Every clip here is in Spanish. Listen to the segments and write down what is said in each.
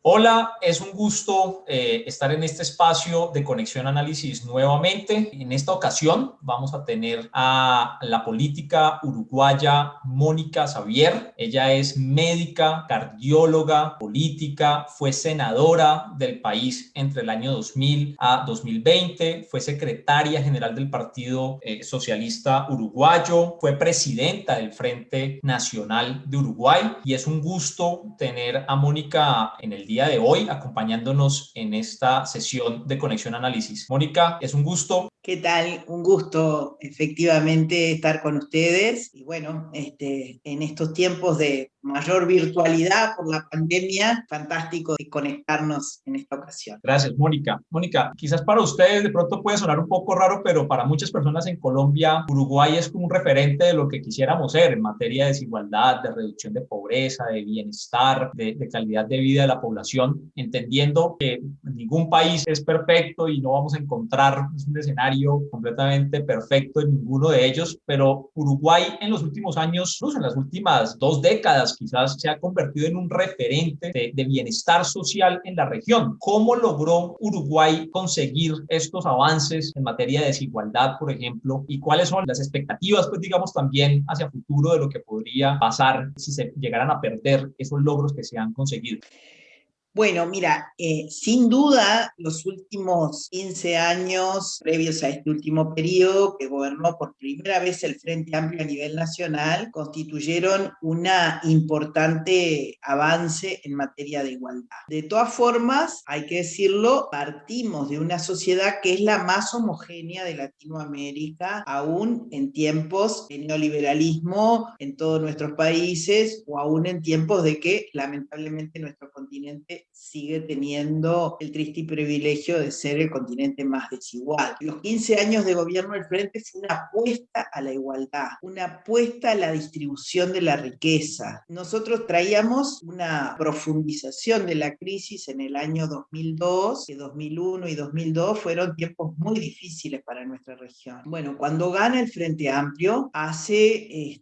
Hola, es un gusto estar en este espacio de Conexión Análisis nuevamente. En esta ocasión vamos a tener a la política uruguaya Mónica Xavier. Ella es médica, cardióloga, política, fue senadora del país entre el año 2000 a 2020, fue secretaria general del Partido Socialista Uruguayo, fue presidenta del Frente Nacional de Uruguay y es un gusto tener a Mónica en el día de hoy acompañándonos en esta sesión de Conexión Análisis. Mónica, es un gusto. ¿Qué tal? Un gusto efectivamente estar con ustedes. Y bueno, en estos tiempos de mayor virtualidad por la pandemia, fantástico conectarnos en esta ocasión. Gracias, Mónica. Mónica, quizás para ustedes de pronto puede sonar un poco raro, pero para muchas personas en Colombia, Uruguay es como un referente de lo que quisiéramos ser en materia de desigualdad, de reducción de pobreza, de bienestar, de calidad de vida de la población, entendiendo que ningún país es perfecto y no vamos a encontrar un escenario completamente perfecto en ninguno de ellos, pero Uruguay en los últimos años, incluso en las últimas 2 décadas quizás, se ha convertido en un referente de bienestar social en la región. ¿Cómo logró Uruguay conseguir estos avances en materia de desigualdad, por ejemplo? ¿Y cuáles son las expectativas, pues digamos, también hacia futuro de lo que podría pasar si se llegaran a perder esos logros que se han conseguido? Bueno, mira, sin duda los últimos 15 años previos a este último periodo que gobernó por primera vez el Frente Amplio a nivel nacional constituyeron un importante avance en materia de igualdad. De todas formas, hay que decirlo, partimos de una sociedad que es la más homogénea de Latinoamérica, aún en tiempos de neoliberalismo en todos nuestros países o aún en tiempos de que lamentablemente nuestro continente sigue teniendo el triste privilegio de ser el continente más desigual. Los 15 años de gobierno del Frente fue una apuesta a la igualdad, una apuesta a la distribución de la riqueza. Nosotros traíamos una profundización de la crisis en el año 2002, que 2001 y 2002 fueron tiempos muy difíciles para nuestra región. Bueno, cuando gana el Frente Amplio, hace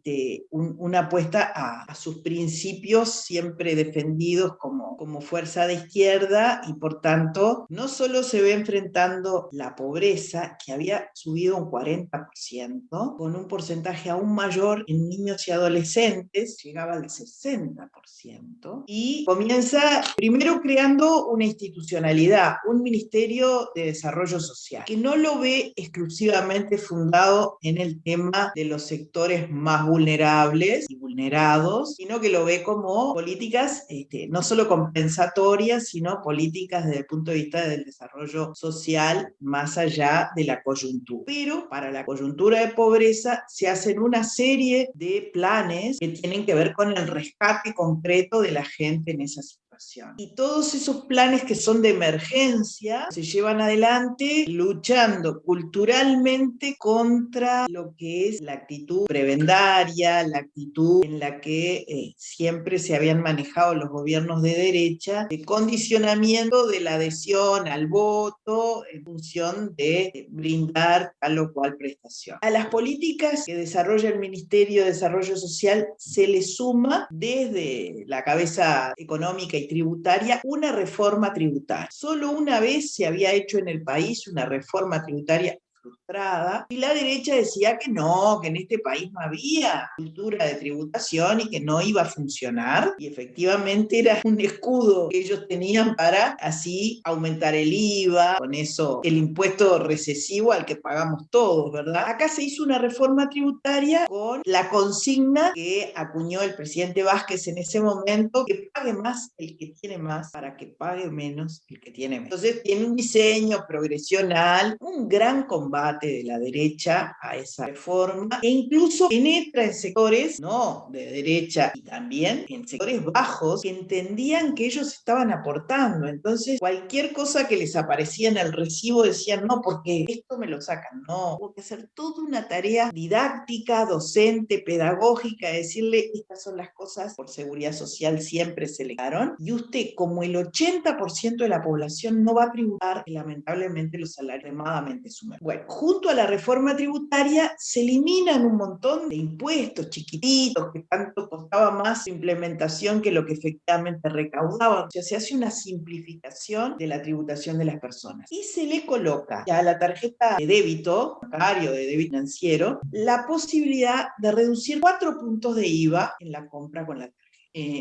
una apuesta a sus principios siempre defendidos como fuerza de izquierda y por tanto no solo se ve enfrentando la pobreza que había subido un 40%, con un porcentaje aún mayor en niños y adolescentes, llegaba al 60%, y comienza primero creando una institucionalidad, un Ministerio de Desarrollo Social, que no lo ve exclusivamente fundado en el tema de los sectores más vulnerables y vulnerados, sino que lo ve como políticas no solo compensatorias, sino políticas desde el punto de vista del desarrollo social más allá de la coyuntura. Pero para la coyuntura de pobreza se hacen una serie de planes que tienen que ver con el rescate concreto de la gente en esa situación. Y todos esos planes que son de emergencia se llevan adelante luchando culturalmente contra lo que es la actitud prebendaria, la actitud en la que siempre se habían manejado los gobiernos de derecha, de condicionamiento de la adhesión al voto en función de brindar tal o cual prestación. A las políticas que desarrolla el Ministerio de Desarrollo Social se le suma desde la cabeza económica y tributaria una reforma tributaria. Solo una vez se había hecho en el país una reforma tributaria frustrada, y la derecha decía que no, que en este país no había cultura de tributación y que no iba a funcionar, y efectivamente era un escudo que ellos tenían para así aumentar el IVA, con eso el impuesto recesivo al que pagamos todos, ¿verdad? Acá se hizo una reforma tributaria con la consigna que acuñó el presidente Vázquez en ese momento, que pague más el que tiene más para que pague menos el que tiene menos. Entonces tiene un diseño progresional, un gran combate de la derecha a esa reforma, e incluso penetra en sectores no de derecha y también en sectores bajos que entendían que ellos estaban aportando. Entonces cualquier cosa que les aparecía en el recibo decían no, porque esto me lo sacan. No, hubo que hacer toda una tarea didáctica, docente, pedagógica, decirle estas son las cosas, por seguridad social siempre se le dieron, y usted, como el 80% de la población no va a tributar, lamentablemente los salarios extremadamente sumen. Bueno, junto a la reforma tributaria se eliminan un montón de impuestos chiquititos que tanto costaba más su implementación que lo que efectivamente recaudaban. O sea, se hace una simplificación de la tributación de las personas. Y se le coloca a la tarjeta de débito, bancario, de débito financiero, la posibilidad de reducir 4 puntos de IVA en la compra con la tarjeta.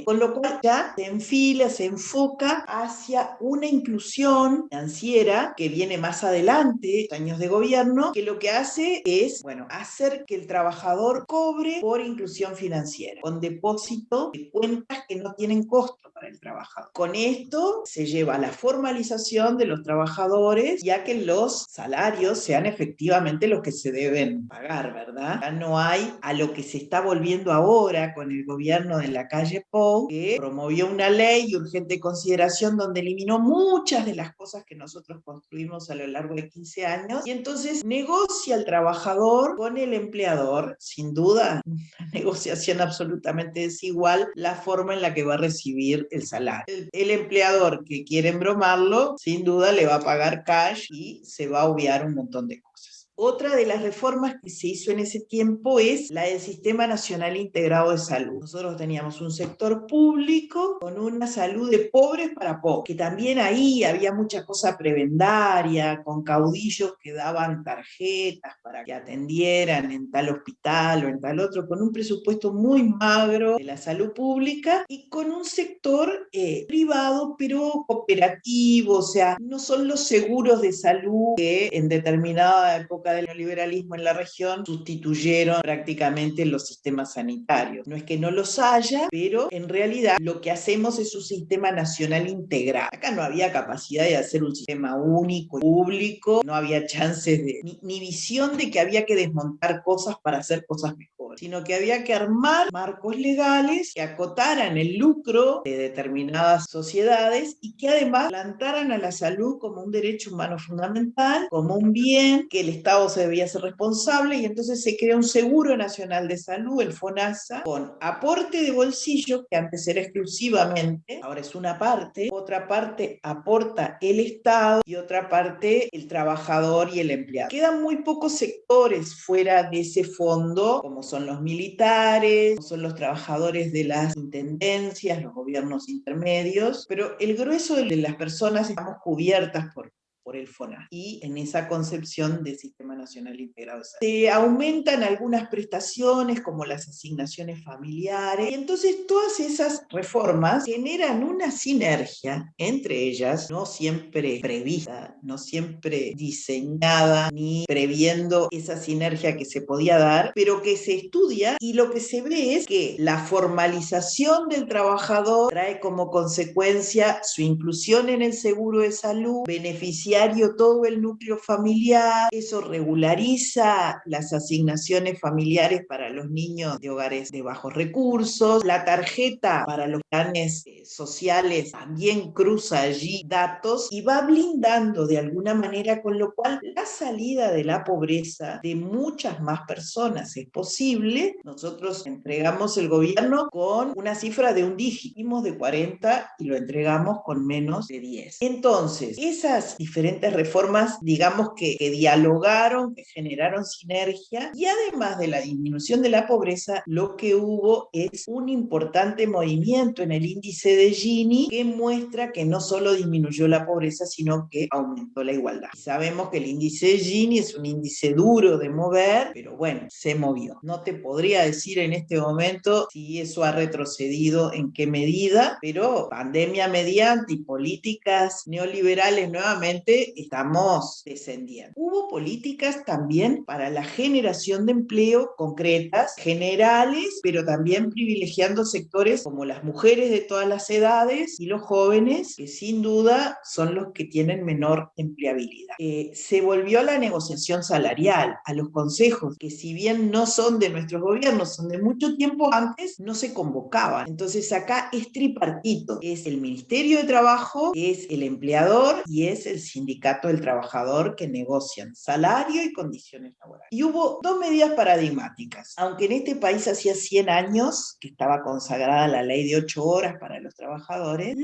Con lo cual ya se enfila, se enfoca hacia una inclusión financiera que viene más adelante, años de gobierno, que lo que hace es, bueno, hacer que el trabajador cobre por inclusión financiera, con depósito de cuentas que no tienen costo para el trabajador. Con esto se lleva a la formalización de los trabajadores, ya que los salarios sean efectivamente los que se deben pagar, ¿verdad? Ya no hay a lo que se está volviendo ahora con el gobierno de la calle Pou, que promovió una ley de urgente consideración donde eliminó muchas de las cosas que nosotros construimos a lo largo de 15 años, y entonces negocia el trabajador con el empleador, sin duda, una negociación absolutamente desigual, la forma en la que va a recibir el salario. El empleador que quiere embromarlo, sin duda le va a pagar cash y se va a obviar un montón de cosas. Otra de las reformas que se hizo en ese tiempo es la del Sistema Nacional Integrado de Salud. Nosotros teníamos un sector público con una salud de pobres para pobres, que también ahí había mucha cosa prebendaria, con caudillos que daban tarjetas para que atendieran en tal hospital o en tal otro, con un presupuesto muy magro de la salud pública y con un sector privado, pero cooperativo, o sea, no son los seguros de salud que en determinada época del neoliberalismo en la región sustituyeron prácticamente los sistemas sanitarios. No es que no los haya, pero en realidad lo que hacemos es un sistema nacional integral. Acá no había capacidad de hacer un sistema único y público, no había chances de, ni visión de que había que desmontar cosas para hacer cosas mejores, sino que había que armar marcos legales que acotaran el lucro de determinadas sociedades y que además plantaran a la salud como un derecho humano fundamental, como un bien que el Estado se debía hacer responsable, y entonces se crea un Seguro Nacional de Salud, el FONASA, con aporte de bolsillo, que antes era exclusivamente, ahora es una parte, otra parte aporta el Estado y otra parte el trabajador y el empleado. Quedan muy pocos sectores fuera de ese fondo, como son los militares, como son los trabajadores de las intendencias, los gobiernos intermedios, pero el grueso de las personas estamos cubiertas por el FONASA y en esa concepción de Sistema Nacional Integrado de Salud. Se aumentan algunas prestaciones como las asignaciones familiares, y entonces todas esas reformas generan una sinergia entre ellas, no siempre prevista, no siempre diseñada ni previendo esa sinergia que se podía dar, pero que se estudia, y lo que se ve es que la formalización del trabajador trae como consecuencia su inclusión en el seguro de salud, beneficiar todo el núcleo familiar, eso regulariza las asignaciones familiares para los niños de hogares de bajos recursos, la tarjeta para los planes sociales también cruza allí datos y va blindando de alguna manera, con lo cual la salida de la pobreza de muchas más personas es posible. Nosotros entregamos el gobierno con una cifra de un dígito de 40 y lo entregamos con menos de 10. Entonces, esas diferentes reformas, digamos que dialogaron, que generaron sinergia, y además de la disminución de la pobreza, lo que hubo es un importante movimiento en el índice de Gini que muestra que no solo disminuyó la pobreza, sino que aumentó la igualdad. Y sabemos que el índice de Gini es un índice duro de mover, pero bueno, se movió. No te podría decir en este momento si eso ha retrocedido, en qué medida, pero pandemia mediante y políticas neoliberales nuevamente estamos descendiendo. Hubo políticas también para la generación de empleo concretas, generales, pero también privilegiando sectores como las mujeres de todas las edades y los jóvenes, que sin duda son los que tienen menor empleabilidad. Se volvió a la negociación salarial, a los consejos, que si bien no son de nuestros gobiernos, son de mucho tiempo antes, no se convocaban. Entonces acá es tripartito, es el Ministerio de Trabajo, es el empleador y es el sindicato. sindicato del trabajador que negocian salario y condiciones laborales. Y hubo dos medidas paradigmáticas. Aunque en este país hacía 100 años que estaba consagrada la ley de 8 horas para los trabajadores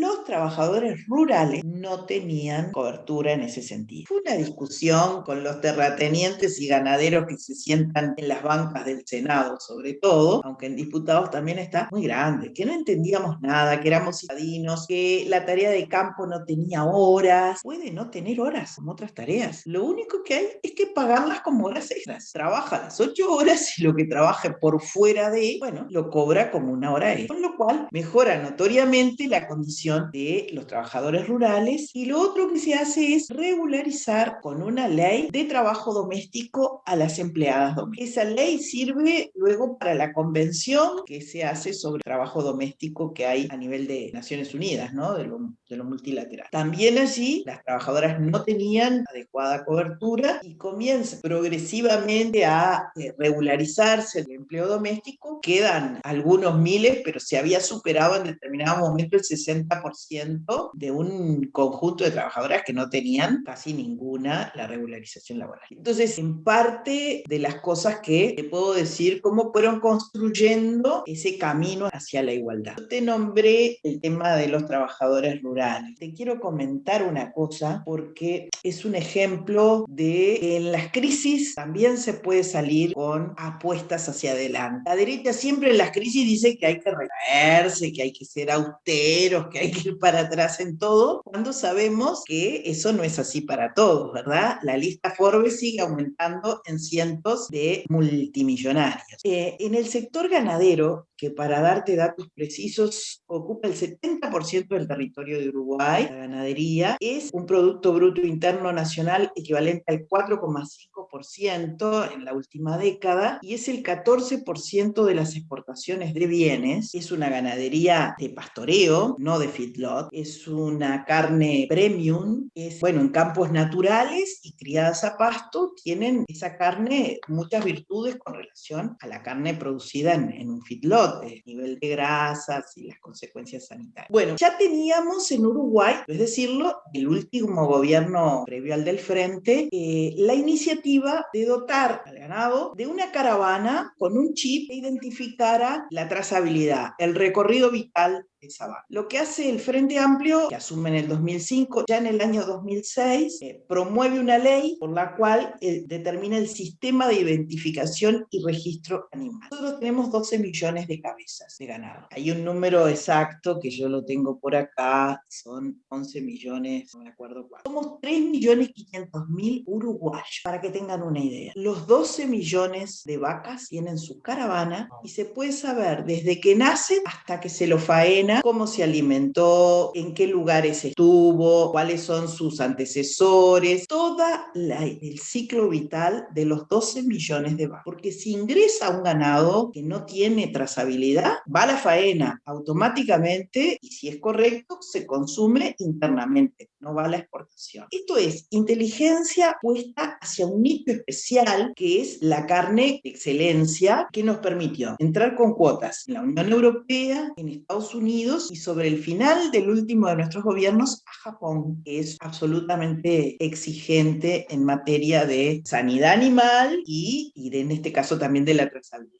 rurales no tenían cobertura en ese sentido. Fue una discusión con los terratenientes y ganaderos que se sientan en las bancas del Senado, sobre todo, aunque en diputados también está, muy grande, que no entendíamos nada, que éramos citadinos, que la tarea de campo no tenía horas. Puede no tener horas como otras tareas. Lo único que hay es que pagarlas como horas extras. Trabaja las 8 horas y lo que trabaje por fuera de, bueno, lo cobra como una hora extra. Con lo cual mejora notoriamente la condición de los trabajadores rurales. Y lo otro que se hace es regularizar con una ley de trabajo doméstico a las empleadas domésticas. Esa ley sirve luego para la convención que se hace sobre trabajo doméstico que hay a nivel de Naciones Unidas, ¿no? De lo multilateral. También allí las trabajadoras no tenían adecuada cobertura y comienza progresivamente a regularizarse el empleo doméstico. Quedan algunos miles, pero se había superado en determinado momento el 60% de un conjunto de trabajadoras que no tenían casi ninguna la regularización laboral. Entonces, en parte de las cosas que te puedo decir, cómo fueron construyendo ese camino hacia la igualdad. Yo te nombré el tema de los trabajadores rurales. Te quiero comentar una cosa porque es un ejemplo de que en las crisis también se puede salir con apuestas hacia adelante. La derecha siempre en las crisis dice que hay que retraerse, que hay que ser austeros, que hay que ir para atrás en todo, cuando sabemos que eso no es así para todos, ¿verdad? La lista Forbes sigue aumentando en cientos de multimillonarios. En el sector ganadero, que para darte datos precisos ocupa el 70% del territorio de Uruguay, la ganadería es un Producto Bruto Interno Nacional equivalente al 4,5% en la última década y es el 14% de las exportaciones de bienes. Es una ganadería de pastoreo, no de feedlot, es una carne premium, es, bueno, en campos naturales y criadas a pasto, tienen esa carne muchas virtudes con relación a la carne producida en un feedlot, el nivel de grasas y las consecuencias sanitarias. Bueno, ya teníamos en Uruguay, es decirlo, el último gobierno previo al del Frente, la iniciativa de dotar al ganado de una caravana con un chip que identificara la trazabilidad, el recorrido vital de esa vaca. Lo que hace el Frente Amplio, que asume en el 2005, ya en el año 2006, promueve una ley por la cual determina el sistema de identificación y registro animal. Nosotros tenemos 12 millones de cabezas de ganado. Hay un número exacto que yo lo tengo por acá, son 11 millones, no me acuerdo cuánto. Somos 3.500.000 uruguayos, para que tengan una idea. Los 12 millones de vacas tienen su caravana y se puede saber desde que nace hasta que se lo faena, cómo se alimentó, en qué lugares estuvo, cuáles son sus antecesores, todo el ciclo vital de los 12 millones de vacas. Porque si ingresa un ganado que no tiene trazabilidad, va a la faena automáticamente y si es correcto, se consume internamente, no va a la exportación. Esto es inteligencia puesta hacia un nicho especial que es la carne de excelencia que nos permitió entrar con cuotas en la Unión Europea, en Estados Unidos y sobre el final del último de nuestros gobiernos a Japón, que es absolutamente exigente en materia de sanidad animal y en este caso también de la trazabilidad.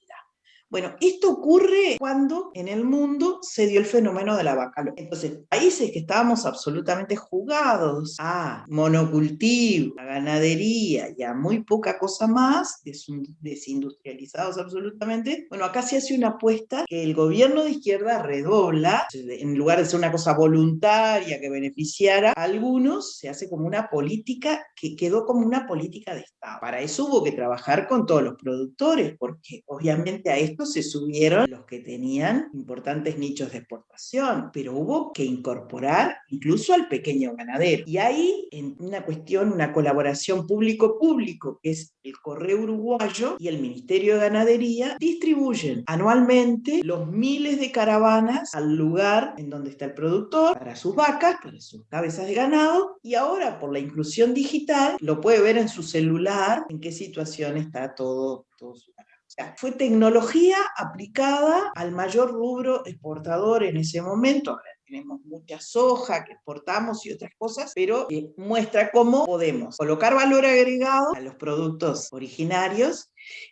Bueno, esto ocurre cuando en el mundo se dio el fenómeno de la vaca loca. Entonces, países que estábamos absolutamente jugados a monocultivo, a ganadería y a muy poca cosa más, desindustrializados absolutamente, bueno, acá se hace una apuesta que el gobierno de izquierda redobla, en lugar de ser una cosa voluntaria que beneficiara a algunos, se hace como una política que quedó como una política de Estado. Para eso hubo que trabajar con todos los productores, porque obviamente a esto se subieron los que tenían importantes nichos de exportación, pero hubo que incorporar incluso al pequeño ganadero. Y ahí, en una cuestión, una colaboración público-público, que es el Correo Uruguayo y el Ministerio de Ganadería, distribuyen anualmente los miles de caravanas al lugar en donde está el productor, para sus vacas, para sus cabezas de ganado, y ahora por la inclusión digital lo puede ver en su celular en qué situación está todo su ganado. O sea, fue tecnología aplicada al mayor rubro exportador en ese momento. tenemos mucha soja que exportamos y otras cosas, pero muestra cómo podemos colocar valor agregado a los productos originarios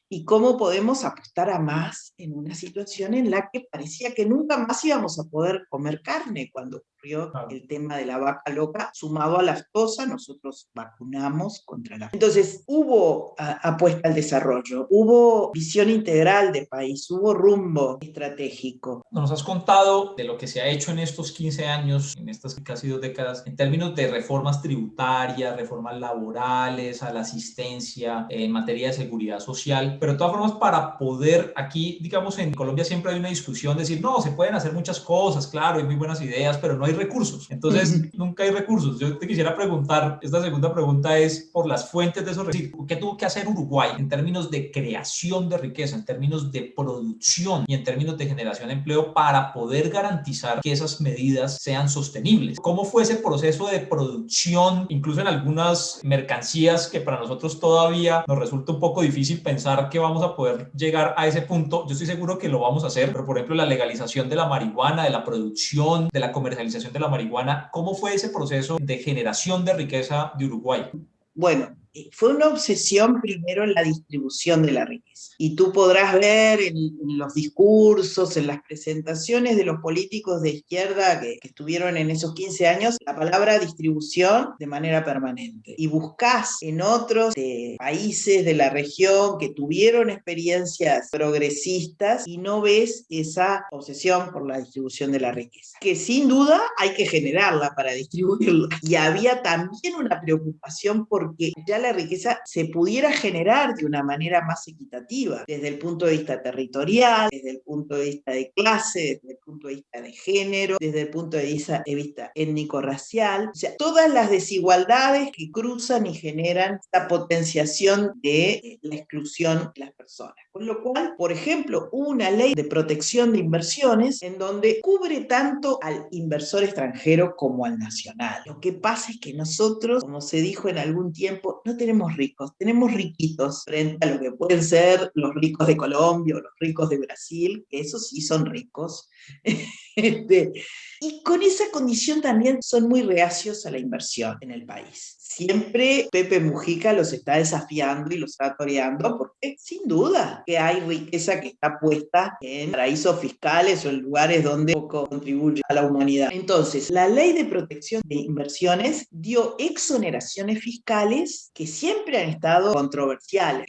y cómo podemos apostar a más en una situación en la que parecía que nunca más íbamos a poder comer carne cuando ocurrió Claro. el tema de la vaca loca, sumado a la aftosa, nosotros vacunamos contra la... Entonces, hubo apuesta al desarrollo, hubo visión integral de país, hubo rumbo estratégico. Nos has contado de lo que se ha hecho en estos 15 años, en estas casi 2 décadas, en términos de reformas tributarias, reformas laborales, a la asistencia, en materia de seguridad social, pero de todas formas para poder, aquí, digamos, en Colombia siempre hay una discusión, decir, no, se pueden hacer muchas cosas, claro, hay muy buenas ideas, pero no hay recursos. Entonces, nunca hay recursos. Yo te quisiera preguntar, esta segunda pregunta es por las fuentes de esos recursos. ¿Qué tuvo que hacer Uruguay en términos de creación de riqueza, en términos de producción y en términos de generación de empleo para poder garantizar que esas medidas sean sostenibles? ¿Cómo fue ese proceso de producción, incluso en algunas mercancías que para nosotros todavía nos resulta un poco difícil pensar que vamos a poder llegar a ese punto? Yo estoy seguro que lo vamos a hacer, pero por ejemplo la legalización de la marihuana, de la producción, de la comercialización de la marihuana, ¿cómo fue ese proceso de generación de riqueza de Uruguay? Bueno, fue una obsesión primero en la distribución de la riqueza. Y tú podrás ver en los discursos, en las presentaciones de los políticos de izquierda que estuvieron en esos 15 años, la palabra distribución de manera permanente. Y buscás en otros países de la región que tuvieron experiencias progresistas y no ves esa obsesión por la distribución de la riqueza. Que sin duda hay que generarla para distribuirla. Y había también una preocupación porque ya la riqueza se pudiera generar de una manera más equitativa, desde el punto de vista territorial, desde el punto de vista de clase, desde el punto de vista de género, desde el punto de vista étnico-racial, o sea, todas las desigualdades que cruzan y generan esta potenciación de la exclusión de las personas. Con lo cual, por ejemplo, hubo una ley de protección de inversiones en donde cubre tanto al inversor extranjero como al nacional. Lo que pasa es que nosotros, como se dijo en algún tiempo, no tenemos ricos, tenemos riquitos frente a lo que pueden ser los ricos de Colombia o los ricos de Brasil, que esos sí son ricos. Y con esa condición también son muy reacios a la inversión en el país. Siempre Pepe Mujica los está desafiando y los está toreando porque sin duda que hay riqueza que está puesta en paraísos fiscales o en lugares donde poco contribuye a la humanidad. Entonces, la ley de protección de inversiones dio exoneraciones fiscales que siempre han estado controversiales.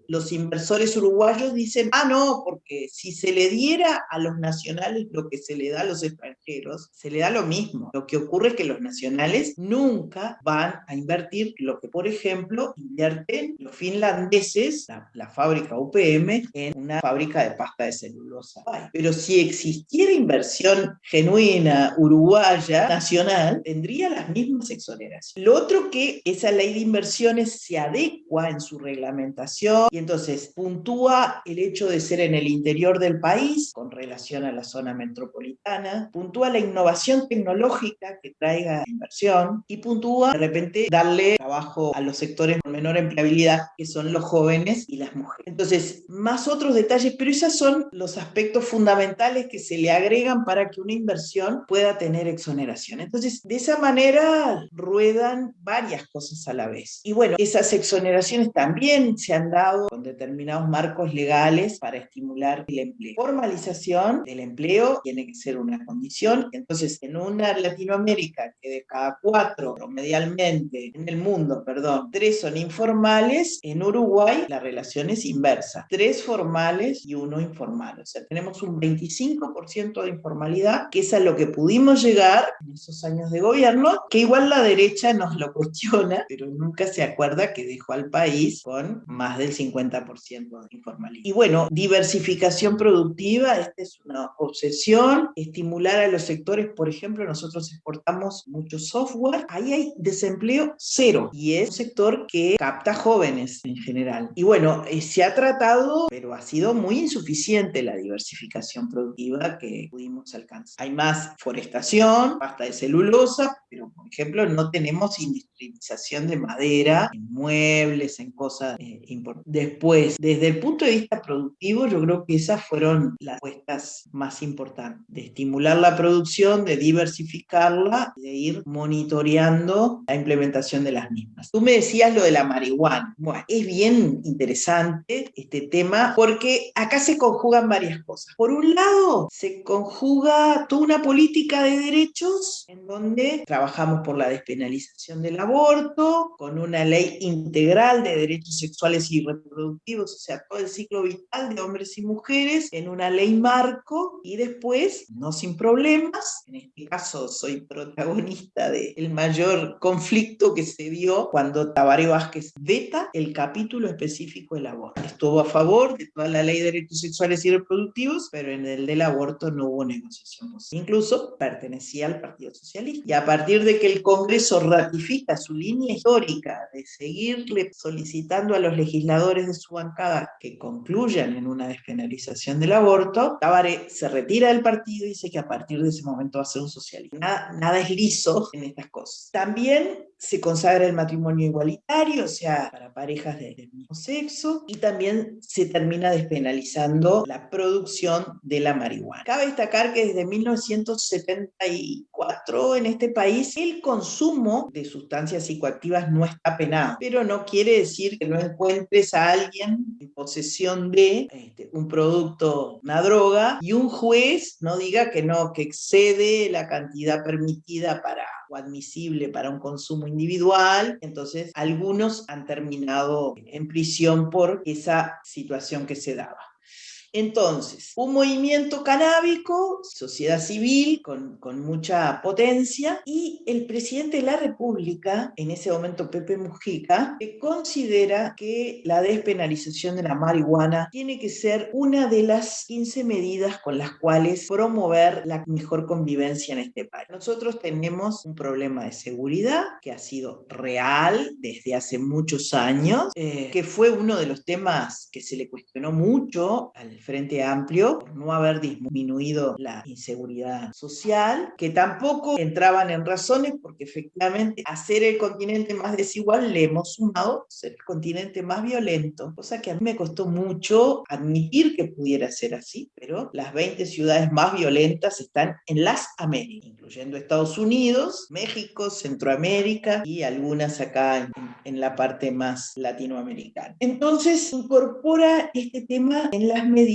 Los inversores uruguayos dicen, no, porque si se le diera a los nacionales lo que se le da a los extranjeros, se le da lo mismo. Lo que ocurre es que los nacionales nunca van a invertir lo que, por ejemplo, invierten los finlandeses, la fábrica UPM, en una fábrica de pasta de celulosa. Pero si existiera inversión genuina, uruguaya, nacional, tendría las mismas exoneraciones. Lo otro que esa ley de inversiones se adecua en su reglamentación y entonces puntúa el hecho de ser en el interior del país con relación a la zona metropolitana, puntúa la innovación tecnológica que traiga inversión y puntúa de repente darle trabajo a los sectores con menor empleabilidad, que son los jóvenes y las mujeres. Entonces, más otros detalles, pero esos son los aspectos fundamentales que se le agregan para que una inversión pueda tener exoneración. Entonces, de esa manera ruedan varias cosas a la vez. Y bueno, esas exoneraciones también se han dado con determinados marcos legales para estimular el empleo. Formalización del empleo tiene que ser una condición. Entonces, en una Latinoamérica que de cada 4 promedialmente en el mundo, 3 son informales, en Uruguay la relación es inversa, 3 formales y 1 informal. O sea, tenemos un 25% de informalidad, que es a lo que pudimos llegar en esos años de gobierno, que igual la derecha nos lo cuestiona, pero nunca se acuerda que dejó al país con más del 50% de informalidad. Y bueno, diversificación productiva, esta es una obsesión, estimular a los sectores, por ejemplo, nosotros exportamos mucho software, ahí hay desempleo cero, y es un sector que capta jóvenes en general. Y bueno, se ha tratado, pero ha sido muy insuficiente la diversificación productiva que pudimos alcanzar. Hay más forestación, pasta de celulosa, pero por ejemplo no tenemos industrialización de madera, en muebles, en cosas importantes. Después, desde el punto de vista productivo, yo creo que esas fueron las apuestas más importantes. estimular la producción, de diversificarla, de ir monitoreando la implementación de las mismas. Tú me decías lo de la marihuana. Bueno, es bien interesante este tema porque acá se conjugan varias cosas. Por un lado, se conjuga toda una política de derechos en donde trabajamos por la despenalización del aborto, con una ley integral de derechos sexuales y reproductivos, o sea, todo el ciclo vital de hombres y mujeres en una ley marco, y después, no sin problemas, en este caso soy protagonista del mayor conflicto que se dio cuando Tabaré Vázquez veta el capítulo específico del aborto. Estuvo a favor de toda la ley de derechos sexuales y reproductivos, pero en el del aborto no hubo negociación posible. Incluso pertenecía al Partido Socialista. Y a partir de que el Congreso ratifica su línea histórica de seguirle solicitando a los legisladores de su bancada que concluyan en una despenalización del aborto, Tabaré se retira del partido y dice que a partir de ese momento va a ser un socialista. Nada es liso en estas cosas. También se consagra el matrimonio igualitario, o sea, para parejas del mismo sexo, y también se termina despenalizando la producción de la marihuana. Cabe destacar que desde 1974 en este país el consumo de sustancias psicoactivas no está penado, pero no quiere decir que no encuentres a alguien en posesión de un producto, una droga, y un juez no diga que no, que excede la cantidad permitida o admisible para un consumo individual. Entonces algunos han terminado en prisión por esa situación que se daba. Entonces, un movimiento canábico, sociedad civil con mucha potencia, y el presidente de la República, en ese momento Pepe Mujica, que considera que la despenalización de la marihuana tiene que ser una de las 15 medidas con las cuales promover la mejor convivencia en este país. Nosotros tenemos un problema de seguridad que ha sido real desde hace muchos años, que fue uno de los temas que se le cuestionó mucho al Frente Amplio por no haber disminuido la inseguridad social, que tampoco entraban en razones porque efectivamente a ser el continente más desigual le hemos sumado ser el continente más violento, cosa que a mí me costó mucho admitir que pudiera ser así, pero las 20 ciudades más violentas están en las Américas, incluyendo Estados Unidos, México, Centroamérica y algunas acá en la parte más latinoamericana. Entonces incorpora este tema en las medidas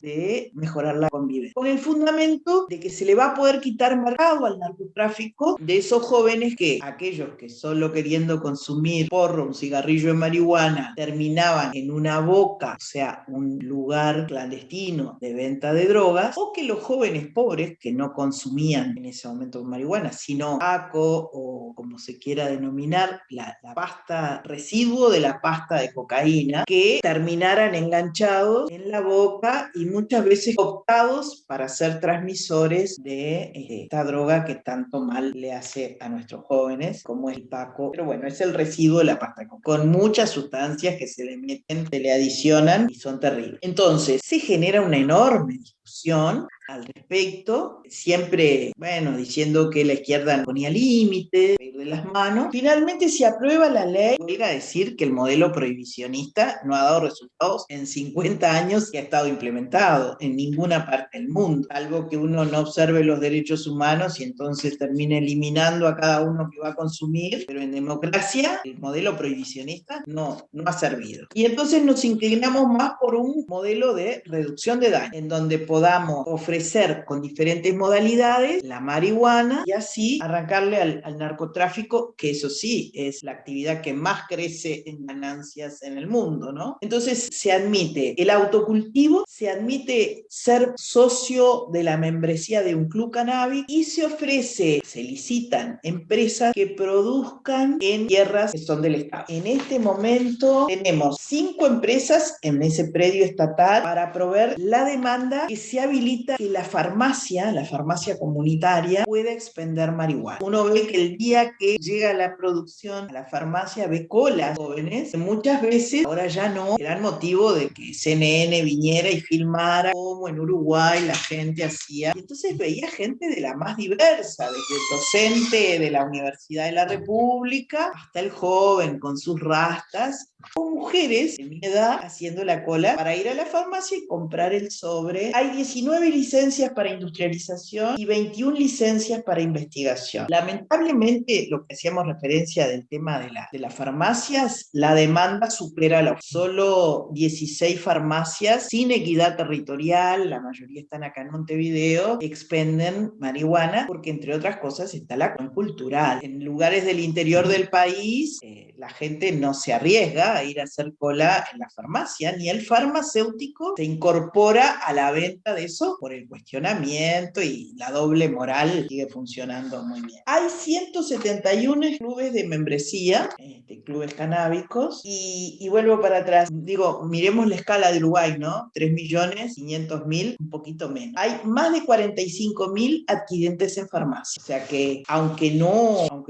de mejorar la convivencia, con el fundamento de que se le va a poder quitar mercado al narcotráfico de esos jóvenes que, aquellos que solo queriendo consumir porro, un cigarrillo de marihuana, terminaban en una boca, o sea, un lugar clandestino de venta de drogas, o que los jóvenes pobres que no consumían en ese momento marihuana, sino tabaco o como se quiera denominar, la pasta residuo de la pasta de cocaína, que terminaran enganchados en la boca y muchas veces optados para ser transmisores de esta droga que tanto mal le hace a nuestros jóvenes, como el tabaco. Pero bueno, es el residuo de la pasta de cocaína, con muchas sustancias que se le meten, se le adicionan y son terribles. Entonces, se genera una enorme discusión al respecto, siempre, bueno, diciendo que la izquierda no ponía límites, ir de las manos. Finalmente se aprueba la ley. Oiga, decir que el modelo prohibicionista no ha dado resultados en 50 años que ha estado implementado en ninguna parte del mundo, algo que uno no observe los derechos humanos y entonces termine eliminando a cada uno que va a consumir, pero en democracia el modelo prohibicionista no ha servido. Y entonces nos inclinamos más por un modelo de reducción de daño, en donde podamos ofrecer con diferentes modalidades la marihuana y así arrancarle al narcotráfico, que eso sí es la actividad que más crece en ganancias en el mundo, ¿no? Entonces se admite el autocultivo, se admite ser socio de la membresía de un club canábico y se licitan empresas que produzcan en tierras que son del Estado. En este momento tenemos 5 empresas en ese predio estatal para proveer la demanda que se habilita que la farmacia comunitaria pueda expender marihuana. Uno ve que el día que llega la producción a la farmacia ve colas jóvenes, que muchas veces, ahora ya no, eran motivo de que CNN viniera y filmara como en Uruguay la gente hacía. Y entonces veía gente de la más diversa, desde el docente de la Universidad de la República hasta el joven con sus rastas, o mujeres de mi edad haciendo la cola para ir a la farmacia y comprar el sobre. Hay hay 19 licencias para industrialización y 21 licencias para investigación. Lamentablemente, lo que hacíamos referencia del tema de las farmacias, la demanda supera la oferta. Solo 16 farmacias sin equidad territorial, la mayoría están acá en Montevideo, expenden marihuana porque, entre otras cosas, está la cuestión cultural. En lugares del interior del país, la gente no se arriesga a ir a hacer cola en la farmacia, ni el farmacéutico se incorpora a la venta de eso por el cuestionamiento, y la doble moral sigue funcionando muy bien. Hay 171 clubes de membresía, clubes canábicos, y vuelvo para atrás. Digo, miremos la escala de Uruguay, ¿no? 3.500.000, un poquito menos. Hay más de 45.000 adquirentes en farmacia. O sea que, aunque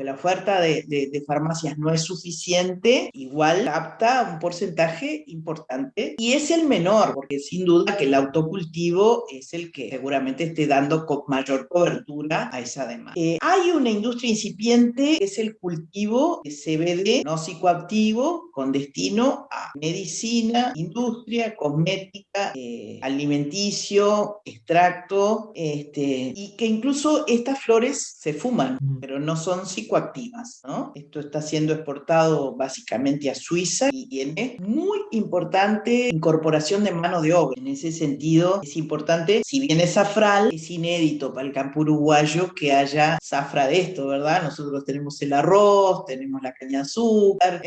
la oferta de farmacias no es suficiente, igual capta un porcentaje importante, y es el menor, porque sin duda que el autocultivo es el que seguramente esté dando mayor cobertura a esa demanda. Hay una industria incipiente, que es el cultivo de CBD no psicoactivo con destino a medicina, industria, cosmética, alimenticio, extracto, y que incluso estas flores se fuman, pero no son psicoactivas, ¿no? Esto está siendo exportado básicamente a Suiza y tiene muy importante incorporación de mano de obra. En ese sentido, es importante, si bien es zafral, es inédito para el campo uruguayo que haya zafra de esto, ¿verdad? Nosotros tenemos el arroz, tenemos la caña de azúcar,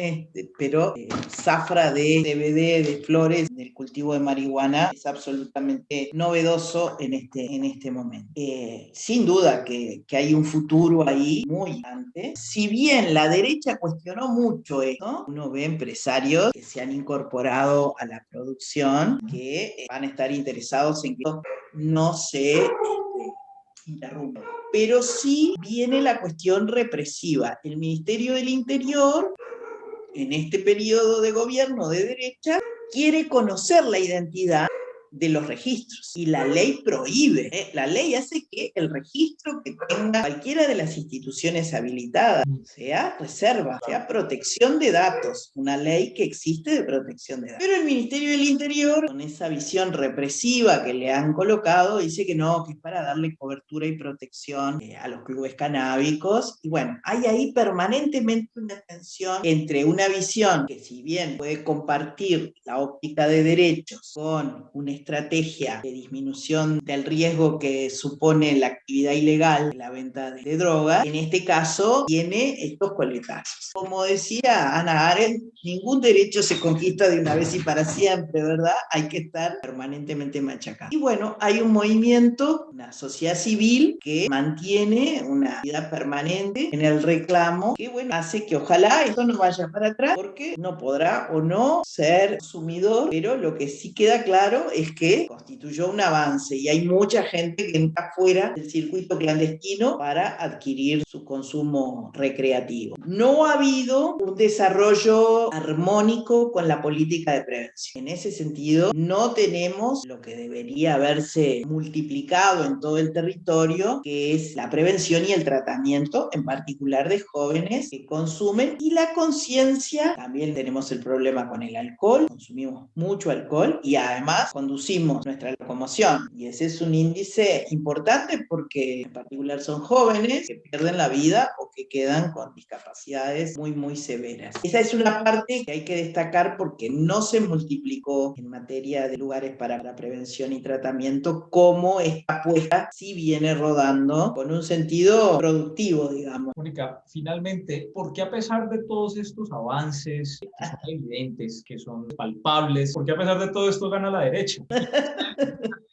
pero zafra de CBD, de flores, del cultivo de marihuana, es absolutamente novedoso en este momento. Sin duda que hay un futuro ahí muy grande. Si bien la derecha cuestionó mucho esto, uno ve empresarios que se han incorporado a la producción, que van a estar interesados en que no se interrumpa. Pero sí viene la cuestión represiva. El Ministerio del Interior, en este periodo de gobierno de derecha, quiere conocer la identidad de los registros, y la ley prohíbe, la ley hace que el registro que tenga cualquiera de las instituciones habilitadas sea reserva, sea protección de datos, una ley que existe de protección de datos. Pero el Ministerio del Interior, con esa visión represiva que le han colocado, dice que no, que es para darle cobertura y protección a los clubes canábicos. Y bueno, hay ahí permanentemente una tensión entre una visión que, si bien puede compartir la óptica de derechos con una estrategia de disminución del riesgo que supone la actividad ilegal, la venta de drogas, en este caso tiene estos coletazos. Como decía Hannah Arendt, ningún derecho se conquista de una vez y para siempre, ¿verdad? Hay que estar permanentemente machacado. Y bueno, hay un movimiento, una sociedad civil que mantiene una actividad permanente en el reclamo, que bueno, hace que ojalá esto no vaya para atrás, porque no podrá o no ser consumidor, pero lo que sí queda claro es que constituyó un avance, y hay mucha gente que está fuera del circuito clandestino para adquirir su consumo recreativo. No ha habido un desarrollo armónico con la política de prevención. En ese sentido, no tenemos lo que debería haberse multiplicado en todo el territorio, que es la prevención y el tratamiento, en particular de jóvenes que consumen, y la conciencia. También tenemos el problema con el alcohol, consumimos mucho alcohol y además conducimos nuestra locomoción, y ese es un índice importante porque en particular son jóvenes que pierden la vida o que quedan con discapacidades muy muy severas. Esa es una parte que hay que destacar porque no se multiplicó en materia de lugares para la prevención y tratamiento, como esta apuesta sí viene rodando con un sentido productivo, digamos. Mónica, finalmente, ¿por qué, a pesar de todos estos avances que son evidentes, que son palpables, por qué, a pesar de todo esto, gana la derecha?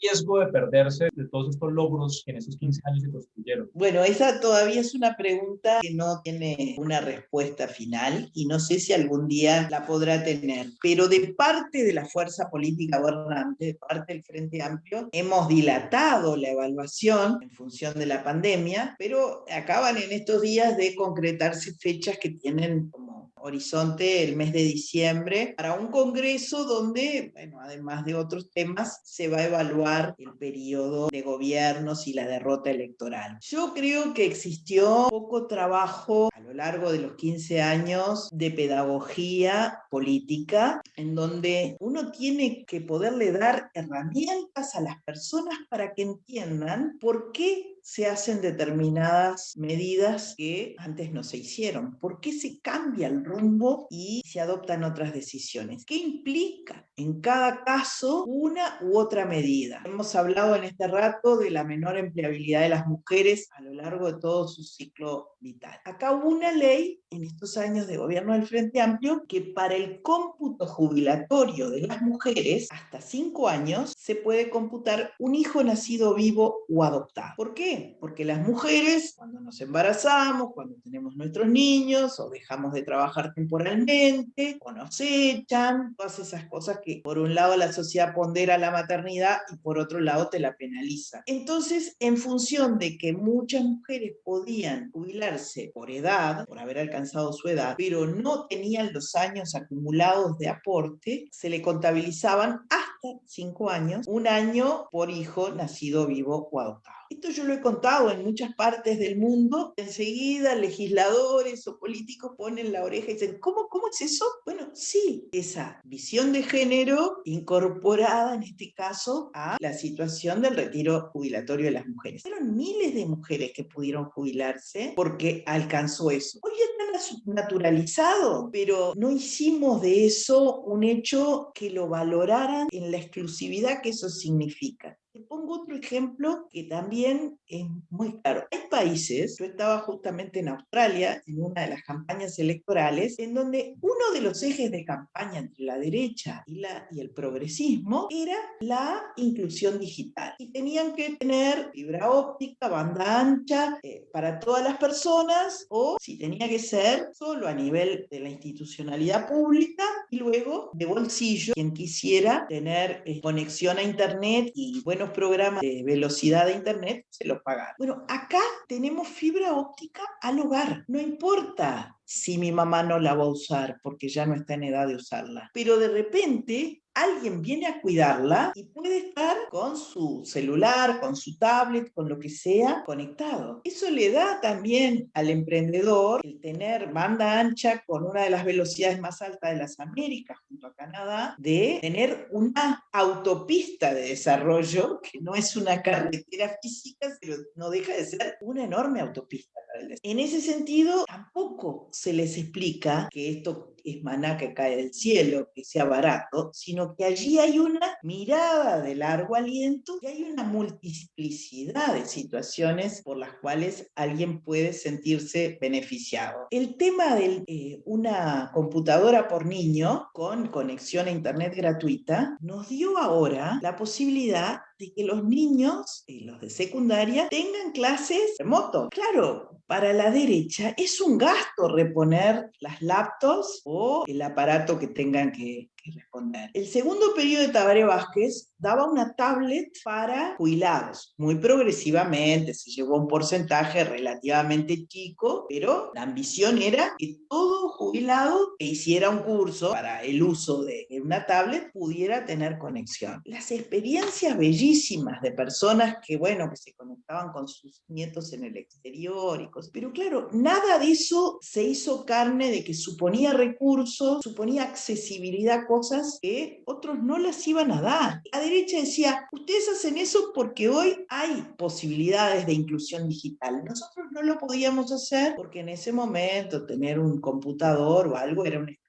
Riesgo de perderse de todos estos logros que en esos 15 años se construyeron? Bueno, esa todavía es una pregunta que no tiene una respuesta final, y no sé si algún día la podrá tener. Pero de parte de la fuerza política gobernante, de parte del Frente Amplio, hemos dilatado la evaluación en función de la pandemia, pero acaban en estos días de concretarse fechas que tienen como horizonte el mes de diciembre para un congreso donde, bueno, además de otros temas, se va a evaluar el periodo de gobiernos y la derrota electoral. Yo creo que existió poco trabajo a lo largo de los 15 años de pedagogía política, en donde uno tiene que poderle dar herramientas a las personas para que entiendan por qué se hacen determinadas medidas que antes no se hicieron, por qué se cambia el rumbo y se adoptan otras decisiones, qué implica en cada caso una u otra medida. Hemos hablado en este rato de la menor empleabilidad de las mujeres a lo largo de todo su ciclo vital. Acá hubo una ley en estos años de gobierno del Frente Amplio que para el cómputo jubilatorio de las mujeres hasta 5 años se puede computar un hijo nacido vivo o adoptado. ¿Por qué? Porque las mujeres, cuando nos embarazamos, cuando tenemos nuestros niños, o dejamos de trabajar temporalmente, o nos echan, todas esas cosas que por un lado la sociedad pondera la maternidad y por otro lado te la penaliza. Entonces, en función de que muchas mujeres podían jubilarse por edad, por haber alcanzado su edad, pero no tenían los años acumulados de aporte, se le contabilizaban hasta 5 años, un año por hijo nacido vivo o adoptado. Esto yo lo he contado en muchas partes del mundo. Enseguida legisladores o políticos ponen la oreja y dicen, ¿cómo es eso? Bueno, sí, esa visión de género incorporada en este caso a la situación del retiro jubilatorio de las mujeres. Fueron miles de mujeres que pudieron jubilarse porque alcanzó eso. Hoy está naturalizado, pero no hicimos de eso un hecho que lo valoraran en la exclusividad que eso significa. Te pongo otro ejemplo que también es muy claro. Hay países, yo estaba justamente en Australia en una de las campañas electorales, en donde uno de los ejes de campaña entre la derecha y el progresismo era la inclusión digital. Y tenían que tener fibra óptica, banda ancha para todas las personas, o si tenía que ser solo a nivel de la institucionalidad pública y luego de bolsillo, quien quisiera tener conexión a internet y buenos programas de velocidad de internet, se los pagaron. Bueno, acá tenemos fibra óptica al hogar. No importa si mi mamá no la va a usar porque ya no está en edad de usarla. Pero de repente alguien viene a cuidarla y puede estar con su celular, con su tablet, con lo que sea, conectado. Eso le da también al emprendedor el tener banda ancha con una de las velocidades más altas de las Américas, junto a Canadá, de tener una autopista de desarrollo, que no es una carretera física, pero no deja de ser una enorme autopista para el desarrollo. En ese sentido, tampoco se les explica que esto es maná que cae del cielo, que sea barato, sino que allí hay una mirada de largo aliento y hay una multiplicidad de situaciones por las cuales alguien puede sentirse beneficiado. El tema de una computadora por niño con conexión a internet gratuita nos dio ahora la posibilidad de que los niños, los de secundaria, tengan clases remoto. Claro, para la derecha es un gasto reponer las laptops o el aparato que tengan que responder. El segundo periodo de Tabaré Vázquez daba una tablet para jubilados, muy progresivamente, se llevó un porcentaje relativamente chico, pero la ambición era que todo jubilado que hiciera un curso para el uso de una tablet pudiera tener conexión. Las experiencias bellísimas de personas que, bueno, que se conectaban con sus nietos en el exterior y cosas, pero claro, nada de eso se hizo carne de que suponía recursos, suponía accesibilidad a cosas que otros no las iban a dar. La derecha decía, ustedes hacen eso porque hoy hay posibilidades de inclusión digital. Nosotros no lo podíamos hacer porque en ese momento tener un computador o algo era una exclusividad.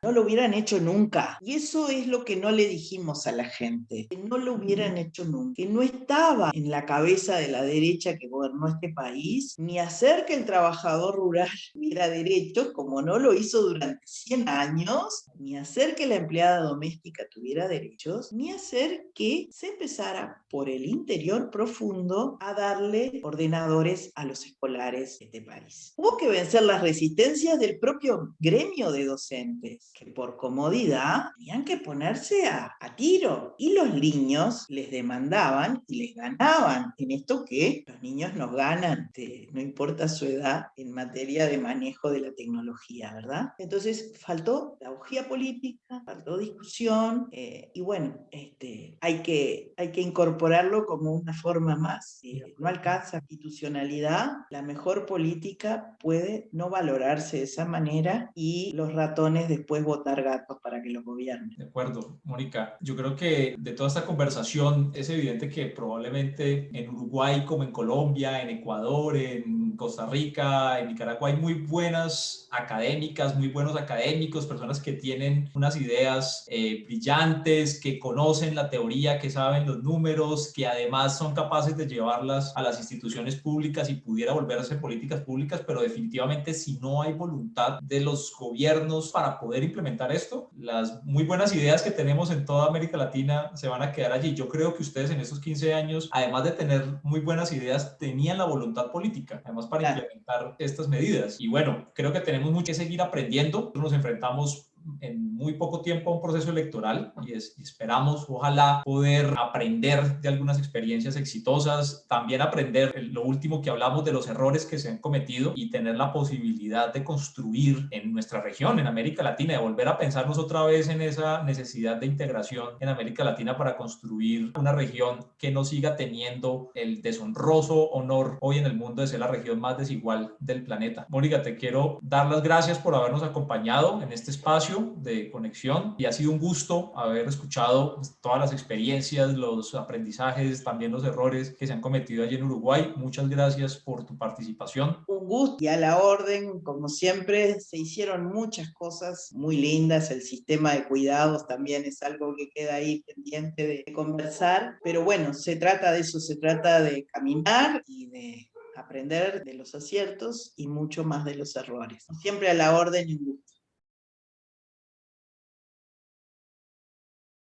No lo hubieran hecho nunca. Y eso es lo que no le dijimos a la gente, que no lo hubieran hecho nunca, que no estaba en la cabeza de la derecha que gobernó este país, ni hacer que el trabajador rural tuviera derechos, como no lo hizo durante 100 años, ni hacer que la empleada doméstica tuviera derechos, ni hacer que se empezara por el interior profundo a darle ordenadores a los escolares de este país. Hubo que vencer las resistencias del propio gremio de docentes, adolescentes que por comodidad tenían que ponerse a tiro y los niños les demandaban y les ganaban en esto que los niños nos ganan, no importa su edad, en materia de manejo de la tecnología, ¿verdad? Entonces faltó pedagogía política, faltó discusión y bueno, hay que incorporarlo como una forma más. Si no alcanza institucionalidad, la mejor política puede no valorarse de esa manera y los ratones después botar gatos para que los gobiernen. De acuerdo, Mónica. Yo creo que de toda esta conversación es evidente que probablemente en Uruguay como en Colombia, en Ecuador, en Costa Rica, en Nicaragua hay muy buenas académicas, muy buenos académicos, personas que tienen unas ideas brillantes, que conocen la teoría, que saben los números, que además son capaces de llevarlas a las instituciones públicas y pudiera volverse políticas públicas, pero definitivamente si no hay voluntad de los gobiernos para poder implementar esto, las muy buenas ideas que tenemos en toda América Latina se van a quedar allí. Yo creo que ustedes en estos 15 años, además de tener muy buenas ideas, tenían la voluntad política, además para implementar estas medidas. Y bueno, creo que tenemos mucho que seguir aprendiendo. Nos enfrentamos en muy poco tiempo a un proceso electoral y esperamos, ojalá, poder aprender de algunas experiencias exitosas, también aprender lo último que hablamos de los errores que se han cometido y tener la posibilidad de construir en nuestra región, en América Latina, de volver a pensarnos otra vez en esa necesidad de integración en América Latina para construir una región que no siga teniendo el deshonroso honor hoy en el mundo de ser la región más desigual del planeta. Mónica, te quiero dar las gracias por habernos acompañado en este espacio de conexión y ha sido un gusto haber escuchado todas las experiencias, los aprendizajes, también los errores que se han cometido allí en Uruguay. Muchas gracias por tu participación. Un gusto y a la orden, como siempre, se hicieron muchas cosas muy lindas, el sistema de cuidados también es algo que queda ahí pendiente de conversar, pero bueno, se trata de eso, se trata de caminar y de aprender de los aciertos y mucho más de los errores. Siempre a la orden y un gusto.